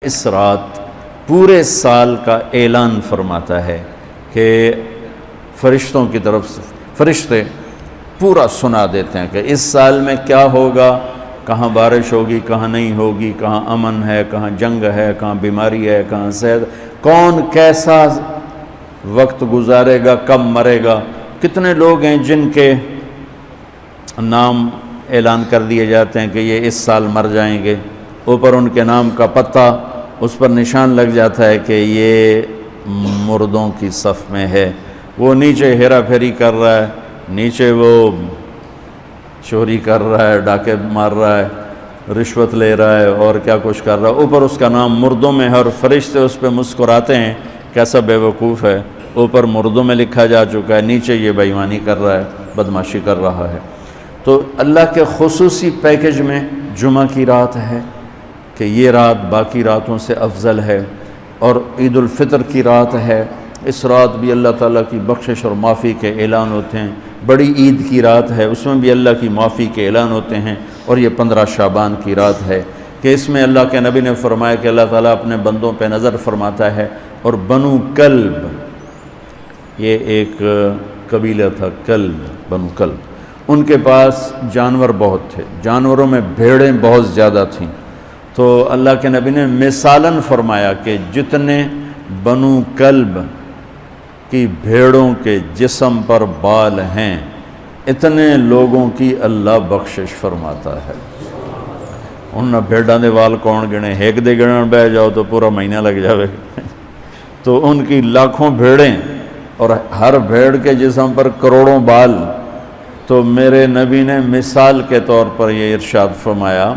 اس رات پورے سال کا اعلان فرماتا ہے کہ فرشتوں کی طرف سے فرشتے پورا سنا دیتے ہیں کہ اس سال میں کیا ہوگا، کہاں بارش ہوگی، کہاں نہیں ہوگی، کہاں امن ہے، کہاں جنگ ہے، کہاں بیماری ہے، کہاں صحت، کون کیسا وقت گزارے گا، کب مرے گا، کتنے لوگ ہیں جن کے نام اعلان کر دیے جاتے ہیں کہ یہ اس سال مر جائیں گے، اوپر ان کے نام کا پتہ اس پر نشان لگ جاتا ہے کہ یہ مردوں کی صف میں ہے، وہ نیچے ہیرا پھیری کر رہا ہے، نیچے وہ چوری کر رہا ہے، ڈاکے مار رہا ہے، رشوت لے رہا ہے اور کیا کچھ کر رہا ہے، اوپر اس کا نام مردوں میں ہے اور فرشتے اس پہ مسکراتے ہیں، کیسا بے وقوف ہے، اوپر مردوں میں لکھا جا چکا ہے، نیچے یہ بے ایمانی کر رہا ہے، بدمعاشی کر رہا ہے۔ تو اللہ کے خصوصی پیکج میں جمعہ کی رات ہے کہ یہ رات باقی راتوں سے افضل ہے، اور عید الفطر کی رات ہے، اس رات بھی اللہ تعالیٰ کی بخشش اور معافی کے اعلان ہوتے ہیں، بڑی عید کی رات ہے، اس میں بھی اللہ کی معافی کے اعلان ہوتے ہیں، اور یہ 15 شعبان کی رات ہے کہ اس میں اللہ کے نبی نے فرمایا کہ اللہ تعالیٰ اپنے بندوں پہ نظر فرماتا ہے، اور بنو کلب، یہ ایک قبیلہ تھا کلب، بنو کلب، ان کے پاس جانور بہت تھے، جانوروں میں بھیڑیں بہت زیادہ تھیں، تو اللہ کے نبی نے مثالاً فرمایا کہ جتنے بنو کلب کی بھیڑوں کے جسم پر بال ہیں اتنے لوگوں کی اللہ بخشش فرماتا ہے۔ انہاں بھیڑاں دے وال کون گنے، ایک دے گنن بہ جاؤ تو پورا مہینہ لگ جاوے، تو ان کی لاکھوں بھیڑیں اور ہر بھیڑ کے جسم پر کروڑوں بال، تو میرے نبی نے مثال کے طور پر یہ ارشاد فرمایا،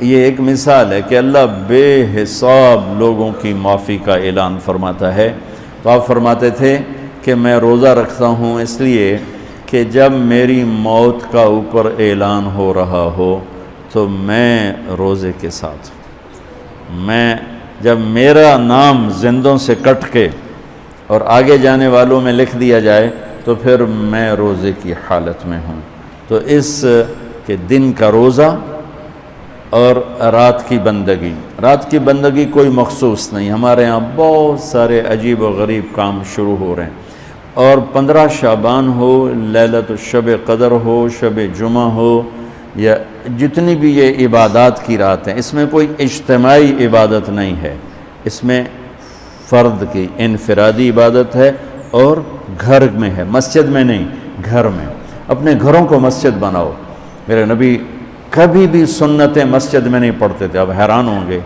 یہ ایک مثال ہے کہ اللہ بے حساب لوگوں کی معافی کا اعلان فرماتا ہے۔ تو آپ فرماتے تھے کہ میں روزہ رکھتا ہوں اس لیے کہ جب میری موت کا اوپر اعلان ہو رہا ہو تو میں روزے کے ساتھ، میں جب میرا نام زندوں سے کٹ کے اور آگے جانے والوں میں لکھ دیا جائے تو پھر میں روزے کی حالت میں ہوں۔ تو اس کے دن کا روزہ اور رات کی بندگی، رات کی بندگی کوئی مخصوص نہیں، ہمارے ہاں بہت سارے عجیب و غریب کام شروع ہو رہے ہیں، اور 15 شعبان ہو، لیلۃ الشب قدر ہو، شب جمعہ ہو، یا جتنی بھی یہ عبادات کی رات ہیں، اس میں کوئی اجتماعی عبادت نہیں ہے، اس میں فرد کی انفرادی عبادت ہے اور گھر میں ہے، مسجد میں نہیں، گھر میں، اپنے گھروں کو مسجد بناؤ۔ میرے نبی کبھی بھی سنتیں مسجد میں نہیں پڑھتے تھے، اب حیران ہوں گے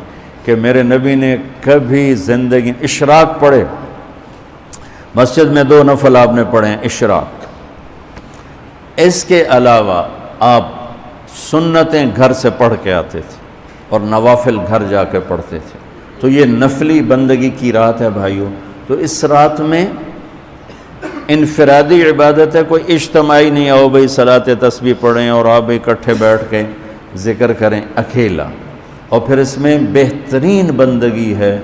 کہ میرے نبی نے کبھی زندگی اشراق پڑھے، مسجد میں 2 نفل آپ نے پڑھے ہیں اشراق، اس کے علاوہ آپ سنتیں گھر سے پڑھ کے آتے تھے اور نوافل گھر جا کے پڑھتے تھے۔ تو یہ نفلی بندگی کی رات ہے بھائیوں، تو اس رات میں انفرادی عبادت ہے، کوئی اجتماعی نہیں، آؤ بھئی صلاۃ تسبیح پڑھیں اور آپ اکٹھے بیٹھ کے ذکر کریں، اکیلا۔ اور پھر اس میں بہترین بندگی ہے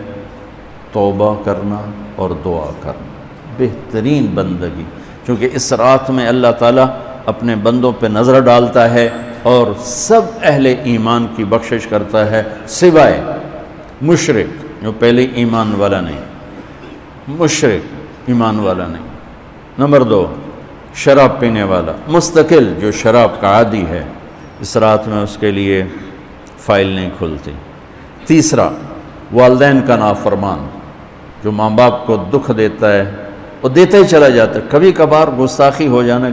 توبہ کرنا اور دعا کرنا، بہترین بندگی، چونکہ اس رات میں اللہ تعالیٰ اپنے بندوں پہ نظر ڈالتا ہے اور سب اہل ایمان کی بخشش کرتا ہے، سوائے مشرک جو پہلے ایمان والا نہیں، مشرک ایمان والا نہیں۔ نمبر 2 شراب پینے والا، مستقل جو شراب کا عادی ہے، اس رات میں اس کے لیے فائل نہیں کھلتی۔ تیسرا والدین کا نافرمان، جو ماں باپ کو دکھ دیتا ہے وہ دیتا ہی چلا جاتا ہے، کبھی کبھار گستاخی ہو جانا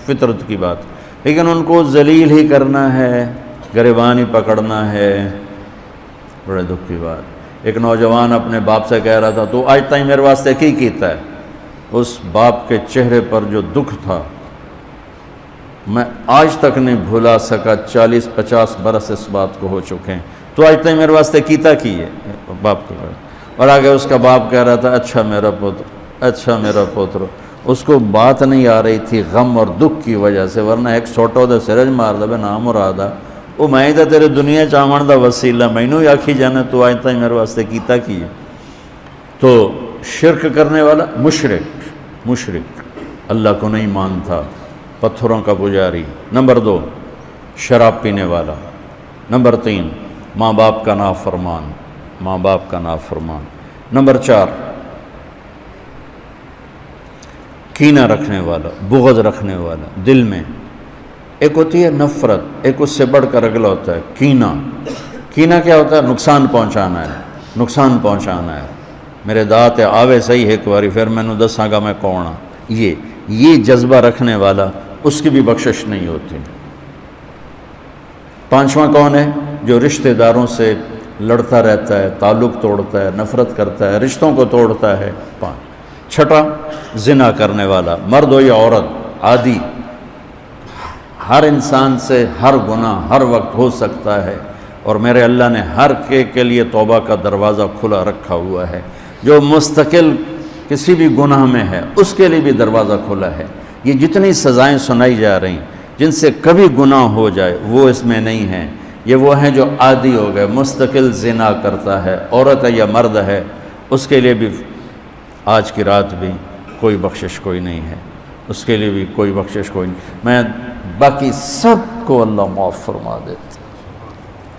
فطرت کی بات، لیکن ان کو ذلیل ہی کرنا ہے، گریبان ہی پکڑنا ہے، بڑے دکھ کی بات۔ ایک نوجوان اپنے باپ سے کہہ رہا تھا تو آج تک میرے واسطے کی کیتا ہے، اس باپ کے چہرے پر جو دکھ تھا میں آج تک نہیں بھلا سکا، 40-50 برس اس بات کو ہو چکے ہیں، تو آج تک میرے واسطے کیتا کی ہے باپ کو، اور آگے اس کا باپ کہہ رہا تھا اچھا میرا پتر، اچھا میرا پتر، اس کو بات نہیں آ رہی تھی غم اور دکھ کی وجہ سے، ورنہ ایک سوٹو دے سرج مار دے نام مرادہ وہ میں تا تیرے دنیا چاون دا وسیلہ، مینوں ہی آکھی جانا تو آج تک میرے واسطے کیتا کی ہے۔ تو شرک کرنے والا مشرک اللہ کو نہیں مانتا، پتھروں کا پجاری۔ نمبر 2 شراب پینے والا۔ نمبر 3 ماں باپ کا نافرمان۔ ماں باپ کا نافرمان۔ نمبر 4، کینہ رکھنے والا، بغض رکھنے والا دل میں۔ ایک ہوتی ہے نفرت، ایک اس سے بڑھ کر اگلا ہوتا ہے کینہ۔ کینہ کیا ہوتا ہے؟ نقصان پہنچانا ہے، نقصان پہنچانا ہے۔ میرے دانت آوے صحیح ایک باری پھر میں نے دساں گا میں کون ہاں۔ یہ جذبہ رکھنے والا، اس کی بھی بخشش نہیں ہوتی۔ 5واں کون ہے؟ جو رشتہ داروں سے لڑتا رہتا ہے، تعلق توڑتا ہے، نفرت کرتا ہے، رشتوں کو توڑتا ہے۔ 6، زنا کرنے والا، مرد ہو یا عورت، عادی۔ ہر انسان سے ہر گناہ ہر وقت ہو سکتا ہے، اور میرے اللہ نے ہر کے لیے توبہ کا دروازہ کھلا رکھا ہوا ہے۔ جو مستقل کسی بھی گناہ میں ہے اس کے لیے بھی دروازہ کھلا ہے۔ یہ جتنی سزائیں سنائی جا رہی جن سے کبھی گناہ ہو جائے وہ اس میں نہیں ہیں۔ یہ وہ ہیں جو عادی ہو گئے، مستقل زنا کرتا ہے، عورت ہے یا مرد ہے، اس کے لیے بھی آج کی رات بھی کوئی بخشش کوئی نہیں ہے، اس کے لیے بھی کوئی بخشش کوئی نہیں۔ میں باقی سب کو اللہ معاف فرما دیتا،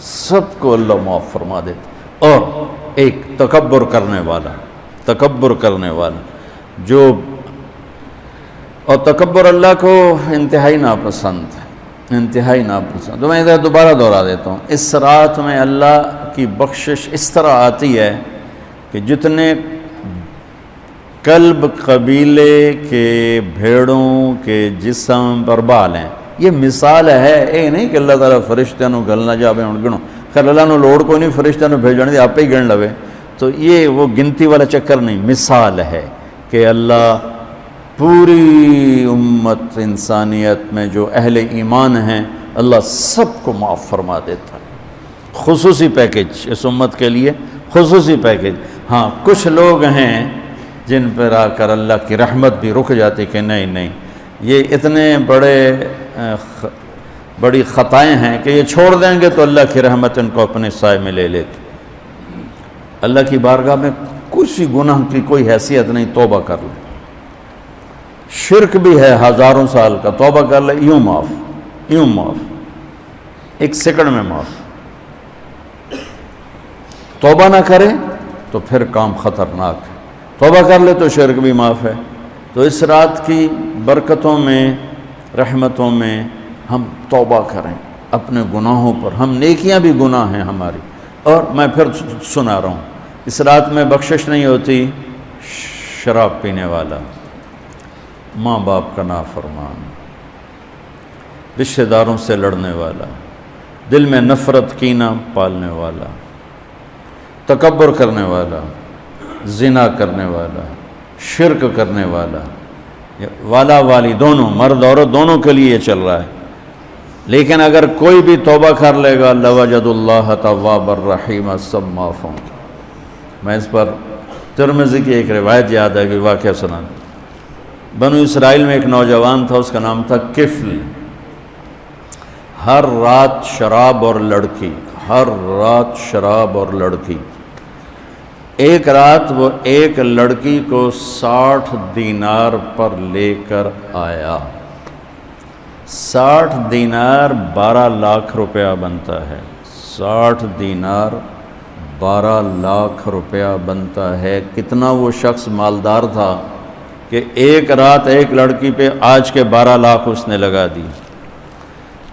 سب کو اللہ معاف فرما دیتا۔ اور ایک تکبر کرنے والا، تکبر کرنے والا جو، اور تکبر اللہ کو انتہائی ناپسند ہے، انتہائی ناپسند۔ تو میں ادھر دوبارہ دہرا دیتا ہوں، اس رات میں اللہ کی بخشش اس طرح آتی ہے کہ جتنے کلب قبیلے کے بھیڑوں کے جسم پر بال ہیں، یہ مثال ہے، یہ نہیں کہ اللہ تعالیٰ فرشتوں نو گلنا جاوے ہن گنو، خیر اللہ نو لوڑ کوئی نہیں فرشتوں نو بھیجنے دی، آپ ہی گن لوے۔ تو یہ وہ گنتی والا چکر نہیں، مثال ہے کہ اللہ پوری امت انسانیت میں جو اہل ایمان ہیں اللہ سب کو معاف فرما دیتا ہے۔ خصوصی پیکج اس امت کے لیے، خصوصی پیکج۔ ہاں کچھ لوگ ہیں جن پر آ کر اللہ کی رحمت بھی رک جاتی کہ نہیں یہ اتنے بڑی خطائیں ہیں کہ یہ چھوڑ دیں گے تو اللہ کی رحمت ان کو اپنے سائے میں لے لیتی۔ اللہ کی بارگاہ میں کسی گناہ کی کوئی حیثیت نہیں، توبہ کر لے۔ شرک بھی ہے 1000 سال کا، توبہ کر لے یوں معاف، یوں معاف، 1 سیکنڈ میں معاف۔ توبہ نہ کرے تو پھر کام خطرناک ہے، توبہ کر لے تو شرک بھی معاف ہے۔ تو اس رات کی برکتوں میں، رحمتوں میں ہم توبہ کریں اپنے گناہوں پر، ہم نیکیاں بھی گناہ ہیں ہماری۔ اور میں پھر سنا رہا ہوں، اس رات میں بخشش نہیں ہوتی شراب پینے والا، ماں باپ کا نافرمان، رشتہ داروں سے لڑنے والا، دل میں نفرت کینہ پالنے والا، تکبر کرنے والا، زنا کرنے والا، شرک کرنے والا والی دونوں، مرد عورت دونوں کے لیے یہ چل رہا ہے۔ لیکن اگر کوئی بھی توبہ کر لے گا لوجد اللہ تواب الرحیم، سب معاف ہوں گے۔ میں اس پر ترمذی کی ایک روایت یاد ہے کہ واقعہ سنا۔ بنو اسرائیل میں ایک نوجوان تھا، اس کا نام تھا کفل۔ ہر رات شراب اور لڑکی، ہر رات شراب اور لڑکی۔ ایک رات وہ ایک لڑکی کو 60 دینار پر لے کر آیا۔ 60 دینار 12 لاکھ روپیہ بنتا ہے، 60 دینار 12 لاکھ روپیہ بنتا ہے۔ کتنا وہ شخص مالدار تھا کہ ایک رات ایک لڑکی پہ آج کے 12 لاکھ اس نے لگا دی۔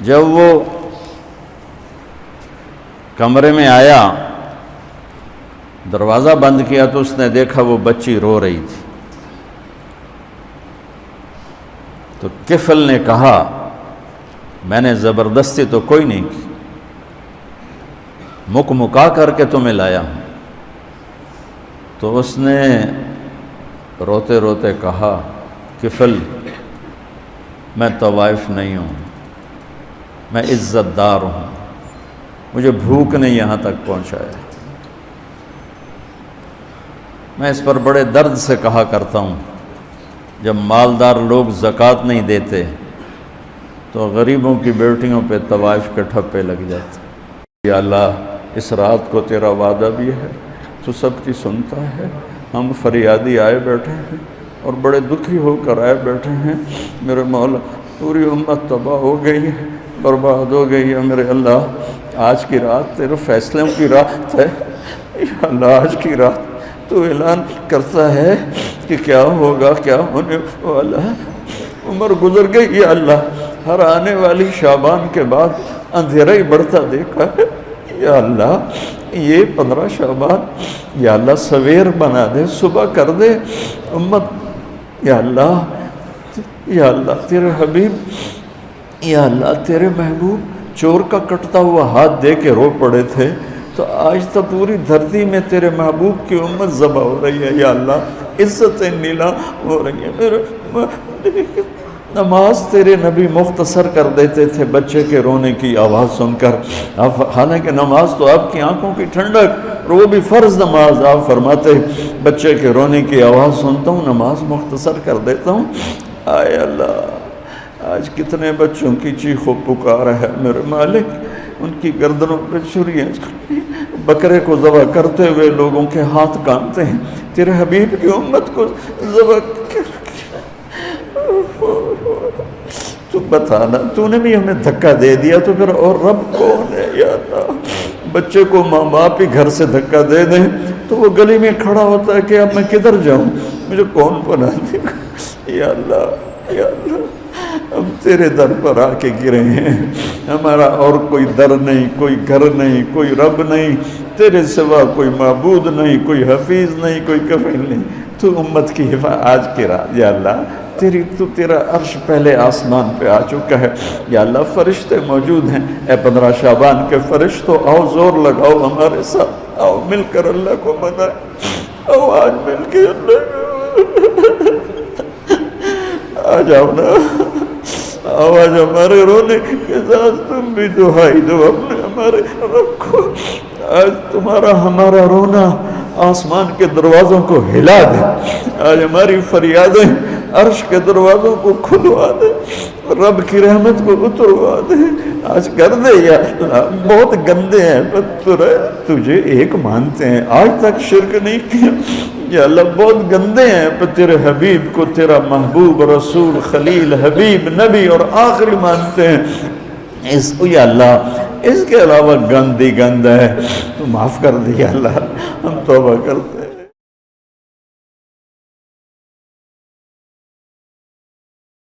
جب وہ کمرے میں آیا، دروازہ بند کیا تو اس نے دیکھا وہ بچی رو رہی تھی۔ تو کفل نے کہا میں نے زبردستی تو کوئی نہیں کی، مکا کر کے تمہیں لایا ہوں۔ تو اس نے روتے روتے کہا کفل میں طوائف نہیں ہوں، میں عزت دار ہوں، مجھے بھوک نے یہاں تک پہنچایا۔ میں اس پر بڑے درد سے کہا کرتا ہوں، جب مالدار لوگ زکوٰۃ نہیں دیتے تو غریبوں کی بیٹیوں پہ طوائف کے ٹھپے لگ جاتے۔ یا اللہ اس رات کو تیرا وعدہ بھی ہے، تو سب کی سنتا ہے، ہم فریادی آئے بیٹھے ہیں اور بڑے دکھی ہو کر آئے بیٹھے ہیں۔ میرے مولا پوری امت تباہ ہو گئی ہے، برباد ہو گئی ہے۔ میرے اللہ آج کی رات تیرے فیصلوں کی رات ہے، یا اللہ آج کی رات تو اعلان کرتا ہے کہ کیا ہوگا، کیا ہونے والا ہے، عمر گزر گئی یا اللہ، ہر آنے والی شعبان کے بعد اندھیرا ہی بڑھتا دیکھا ہے یا اللہ، یہ 15 شعبان یا اللہ سویر بنا دے، صبح کر دے امت یا اللہ تیرے حبیب یا اللہ تیرے محبوب چور کا کٹتا ہوا ہاتھ دے کے رو پڑے تھے، تو آج تو پوری دھرتی میں تیرے محبوب کی امت ذبح ہو رہی ہے یا اللہ، عزتیں نیلا ہو رہی ہیں۔ میرے نماز تیرے نبی مختصر کر دیتے تھے بچے کے رونے کی آواز سن کر، حالانکہ نماز تو آپ کی آنکھوں کی ٹھنڈک، اور وہ بھی فرض نماز، آپ فرماتے بچے کے رونے کی آواز سنتا ہوں نماز مختصر کر دیتا ہوں۔ آئے اللہ، آج کتنے بچوں کی چیخ و پکار ہے میرے مالک، ان کی گردنوں پہ چھریاں، بکرے کو ذبح کرتے ہوئے لوگوں کے ہاتھ کانپتے ہیں، تیرے حبیب کی امت کو ذبح تو بتانا، تو نے بھی ہمیں دھکا دے دیا تو پھر اور رب کون ہے یا اللہ؟ بچے کو ماں باپ ہی گھر سے دھکا دے دیں تو وہ گلی میں کھڑا ہوتا ہے کہ اب میں کدھر جاؤں، مجھے کون بنا دے گا یا اللہ، یا اللہ ہم تیرے در پر آ کے گرے ہیں، ہمارا اور کوئی در نہیں، کوئی گھر نہیں، کوئی رب نہیں، تیرے سوا کوئی معبود نہیں، کوئی حفیظ نہیں، کوئی کفیل نہیں، تو امت کی حفاظت آج کی رات یا اللہ تیرا عرش پہلے آسمان پہ آ چکا ہے یا اللہ، فرشتے موجود ہیں، اے 15 شعبان کے فرشتوں آؤ زور لگاؤ ہمارے ساتھ، آؤ مل کر اللہ کو منائیں، آؤ آج مل کے اللہ آ جاؤ نا، آؤ آج ہمارے رونے کے ساتھ تم بھی دعائی دو اپنے ہمارے رب کو، آج تمہارا ہمارا رونا آسمان کے دروازوں کو ہلا دے، آج ہماری فریادیں عرش کے دروازوں کو کھلوا دے، رب کی رحمت کو اتروا دے، آج کر دے یا اللہ، بہت گندے ہیں پر تجھے ایک مانتے ہیں، آج تک شرک نہیں کیا یا اللہ، بہت گندے ہیں پر تیرے حبیب کو تیرا محبوب رسول خلیل حبیب نبی اور آخری مانتے ہیں، اس کو یا اللہ اس کے علاوہ گند ہی گند ہے، تو معاف کر دے یا اللہ، ہم توبہ کرتے